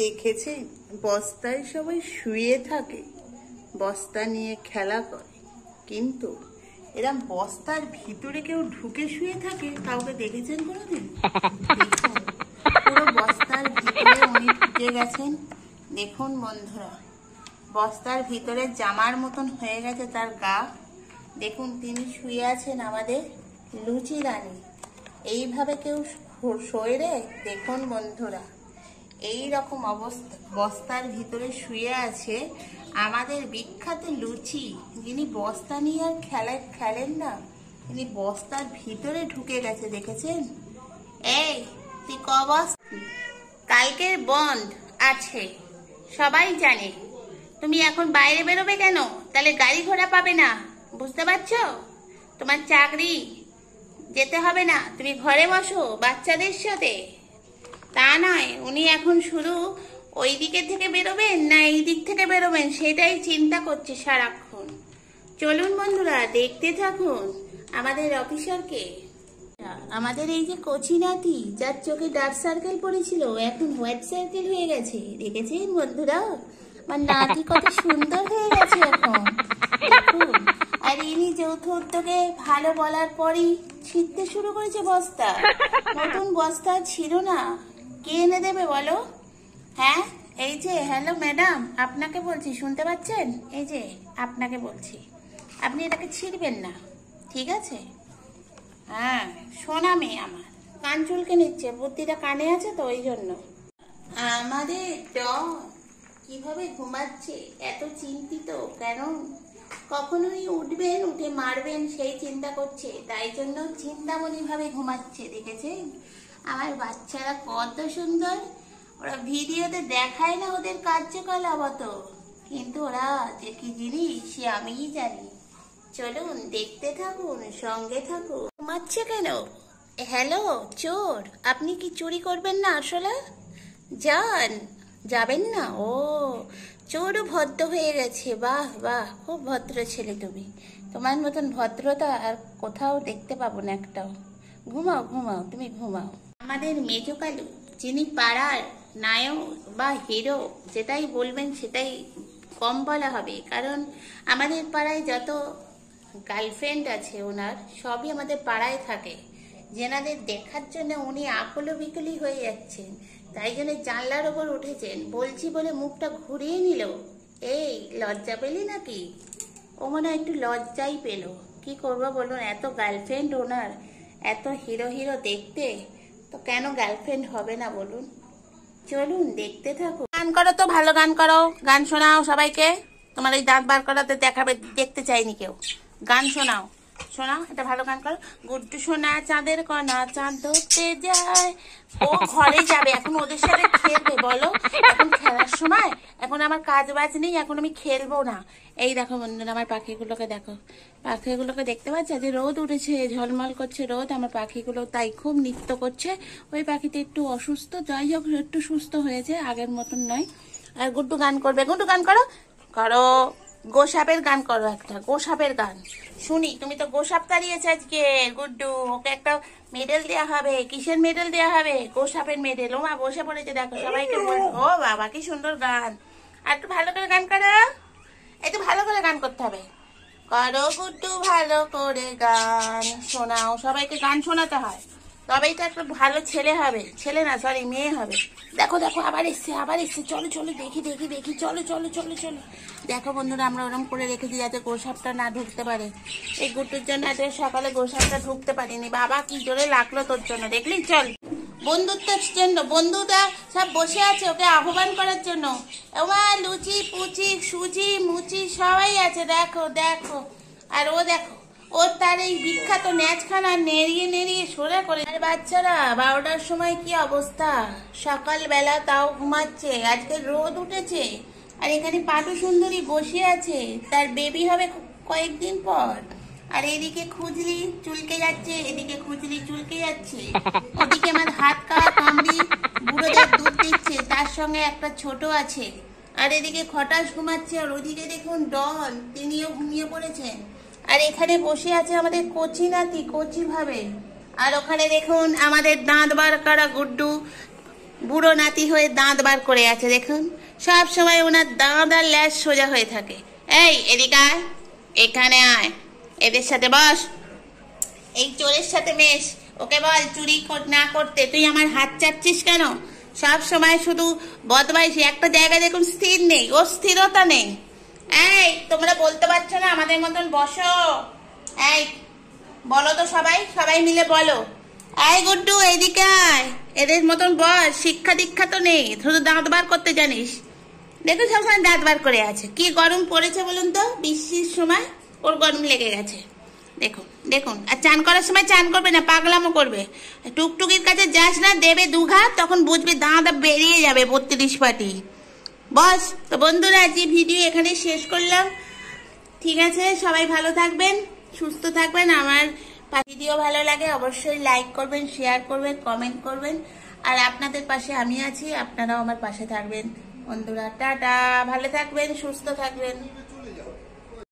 দেখেছেন বস্তায় সবাই শুয়ে থাকে, বস্তা নিয়ে খেলা করে, কিন্তু এরম বস্তার ভিতরে কেউ ঢুকে শুয়ে থাকে কাউকে দেখেছেন কোনোদিন? দেখুন পুরো বস্তার ভিতরে উনি ঢুকে গেছেন। দেখুন বন্ধুরা, বস্তার ভিতরে জামার মতন হয়ে গেছে তার গা। দেখুন তিনি শুয়ে আছেন আমাদের লুচি রানী। এইভাবে কেউ শোয় রে? দেখুন বন্ধুরা, এই রকম অবস্থা বস্তার ভিতরে শুয়ে আছে আমাদের বিখ্যাত লুচি, যিনি বস্তা নিয়ে আর খেলেন না, তিনি বস্তার ভিতরে ঢুকে গেছে। দেখেছেন? এই তুই কালকের বন্ধ আছে সবাই জানে, তুমি এখন বাইরে বেরোবে কেন? তাহলে গাড়ি ঘোড়া পাবে না, বুঝতে পারছো? তোমার চাকরি যেতে হবে না, তুমি ঘরে বসো বাচ্চাদের সাথে। তা নয়, উনি এখন শুধু ওই দিকের থেকে বেরোবেন না এই দিক থেকে বেরোবেন সেটাই চিন্তা করছে সারাক্ষণ। চলুন বন্ধুরা দেখতে থাকুন আমাদের অফিসারকে। আমাদের এই যে কচি নাতি, যার চোখে ডার্ক সার্কেল পড়েছিল এখন হোয়াইট সার্কেল হয়ে গেছে, দেখেছেন বন্ধুরা? আমার নাতি কত সুন্দর হয়ে গেছে এখন, দেখুন। আর ইনি যৌথ উদ্যোগে ভালো বলার পরই ছিঁড়তে শুরু করেছে বস্তা। নতুন বস্তা ছিল না, কে এনে দেবে বলো? হ্যাঁ, এই যে হ্যালো ম্যাডাম, আপনাকে বলছি, শুনতে পাচ্ছেন? এই যে আপনাকে বলছি, আপনি এটাকে ছিঁড়বেন না, ঠিক আছে? হ্যাঁ, শোনা মেয়ে আমার, কান চুলকে নিচ্ছে, বুদ্ধিটা কানে আছে তো ওই জন্য। আমাদের ডন কিভাবে ঘুমাচ্ছে, এত চিন্তিত কেন? কখনোই উঠবেন, উঠে মারবেন সেই চিন্তা করছে, তাই জন্য চিন্তামণি ভাবে ঘুমাচ্ছে। দেখেছেন আমার বাচ্চারা কত সুন্দর? ওরা ভিডিওতে দেখায় না ওদের কার্যকলাপ অত, কিন্তু ওরা যে কি জিনিস সে আমিই জানি। চলুন দেখতে থাকুন, সঙ্গে থাকুন। ঘুমাচ্ছে কেন? হ্যালো চোর, আপনি কি চুরি করবেন না আসলে? যাবেন না? ও, চোরও ভদ্র হয়ে গেছে, বাহ বাহ, খুব ভদ্র ছেলে তুমি। তোমার মতন ভদ্রতা আর কোথাও দেখতে পাবো না একটাও। ঘুমাও ঘুমাও, তুমি ঘুমাও। আমাদের মেজো কালু, যিনি পাড়ার নায়ক বা হিরো, যেটাই বলবেন সেটাই কম বলা হবে, কারণ আমাদের পাড়ায় যত গার্লফ্রেন্ড আছে ওনার সবই আমাদের পাড়ায় থাকে। যেনাদের দেখার জন্য উনি আকলো বিকলি হয়ে যাচ্ছেন, তাই জন্য জানলার ওপর উঠেছেন। বলছি বলে মুখটা ঘুরিয়ে নিল। এই লজ্জা পেলি নাকি? ও মনে হয় একটু লজ্জাই পেল। কি করবো বলুন, এত গার্লফ্রেন্ড ওনার, এত হিরো হিরো দেখতে, তো কেন গার্লফ্রেন্ড হবে না বলুন? চলুন দেখতে থাকো। গান করো তো, ভালো গান করো, গান শোনাও সবাইকে। তোমার এই দাঁত বার করাতে দেখাবে, দেখতে চাইনি কেউ। গান শোনাও, শোনাও এটা ভালো গান করো। গুড্ডু সোনা চাঁদের কণা, চাঁদ ধরতে যায়। ও ঘরে যাবে এখন, ওদের সাথে খেলবে বলো? এখন খেলার সময়, এখন আমার কাজ বাজ নেই, এখন আমি খেলবো না। এই দেখো বন্ধুরা, আমার পাখিগুলোকে দেখো, পাখিগুলোকে দেখতে পাচ্ছি? যে রোদ উঠেছে, ঝলমল করছে রোদ, আমার পাখিগুলো তাই খুব নৃত্য করছে। ওই পাখিটা একটু অসুস্থ, যাই হোক একটু সুস্থ হয়েছে, আগের মতন নয়। আর গুড্ডু গান করবে, গুড্ডু গান করো, করো গোসাপের গান করো, একটা গোসাপের গান শুনি। তুমি তো গোসাপ তাড়িয়েছে আজকে গুড্ডু, ওকে একটা মেডেল দেওয়া হবে। কিসের মেডেল দেওয়া হবে? গোসাপের মেডেল। ও মা বসে পড়েছে দেখো, সবাইকে বলছো। ও বাবা কি সুন্দর গান, আর একটু ভালো করে গান করো, একটু ভালো করে গান করতে হবে। করো গুড্ডু ভালো করে গান শোনাও, সবাইকে গান শোনাতে হয়, তবেই তো একটা ভালো ছেলে হবে। ছেলে না, সরি মেয়ে হবে। দেখো দেখো আবার এসছে, আবার এসছে। চলো চলো দেখি দেখি দেখি, চলো চলো চলো চলো। দেখো বন্ধুরা, আমরা ওরম করে রেখেছি যাতে গোসাপটা না ঢুকতে পারে। এই গুড্ডুর জন্য আজকে সকালে গোসাপটা ঢুকতে পারিনি। বাবা কি জোরে লাগলো তোর জন্য, দেখলি? চল, বন্ধুত্বের জন্য বন্ধুটা সব বসে আছে ওকে আহ্বান করার জন্য। আমার লুচি পুচি সুজি মুচি সবাই আছে, দেখো দেখো। আর ও দেখো, ও তার এই বিখ্যাত ন্যাচখানা নেড়িয়ে নেড়িয়ে সোজা করে। আর বাচ্চারা 12টার সময় কি অবস্থা, সকালবেলা তাও ঘুমাচ্ছে। আজকে রোদ উঠেছে, আর এখানে পাটু সুন্দরী বসে আছে, তার বেবি হবে কয়েকদিন পর। আর এদিকে খুজলি চুলকে যাচ্ছে, এদিকে খুজলি চুলকে যাচ্ছে, ওদিকে আমার হাত কামড়ি বুড়োদের দুধ দিচ্ছে, তার সঙ্গে একটা ছোট আছে। আর এদিকে খটাস ঘুমাচ্ছে, আর ওদিকে দেখুন ডন, তিনিও ঘুমিয়ে পড়েছেন। আর এখানে বসে আছে আমাদের কচি নাতি, কচি ভাবে। আর ওখানে দেখুন আমাদের দাঁত বার করা গুড্ডু, বুড়ো নাতি হয়ে দাঁত বার করে আছে দেখুন, সব সময় ওনার দাঁত আর ল্যাস সোজা হয়ে থাকে। এই এদিকে আয়, এখানে আয়, এদের সাথে বস, এই চোরের সাথে মেশ, ওকে বল চুরি না করতে। তুই আমার হাত চাচ্ছিস কেন? সব সময় শুধু বদমাইশি, একটা জায়গায় দেখুন স্থির নেই, ও স্থিরতা নেই। এই তোমরা বলতে পারছো না আমাদের মতন বসো। এই বলো তো, সবাই সবাই মিলে বলো। এই গুড্ডু এইদিকে আয়, এদের মতন বস, শিক্ষা দীক্ষা তো নেই, শুধু দাঁত বার করতে জানিস। দেখুন সবসময় দাঁত বার করে আছে। কি গরম পড়েছে বলুন তো, বৃষ্টির সময় ওর গরম লেগে গেছে। দেখুন দেখুন, আর চান করার সময় চান করবে না, পাগলামো করবে। টুকটুকির কাছে যাস না, দেবে দুঘাত, তখন বুঝবে দাঁত বেরিয়ে যাবে 32 পাটি। বস তো বন্ধুরা, আজকে ভিডিও এখানে শেষ করলাম। ঠিক আছে, সবাই ভালো থাকবেন, সুস্থ থাকবেন। আমার ভিডিও ভালো লাগে অবশ্যই লাইক করবেন, শেয়ার করবেন, কমেন্ট করবেন। আর আপনাদের পাশে আমি আছি, আপনারাও আমার পাশে থাকবেন। বন্ধুরা টাটা, ভালো থাকবেন, সুস্থ থাকবেন।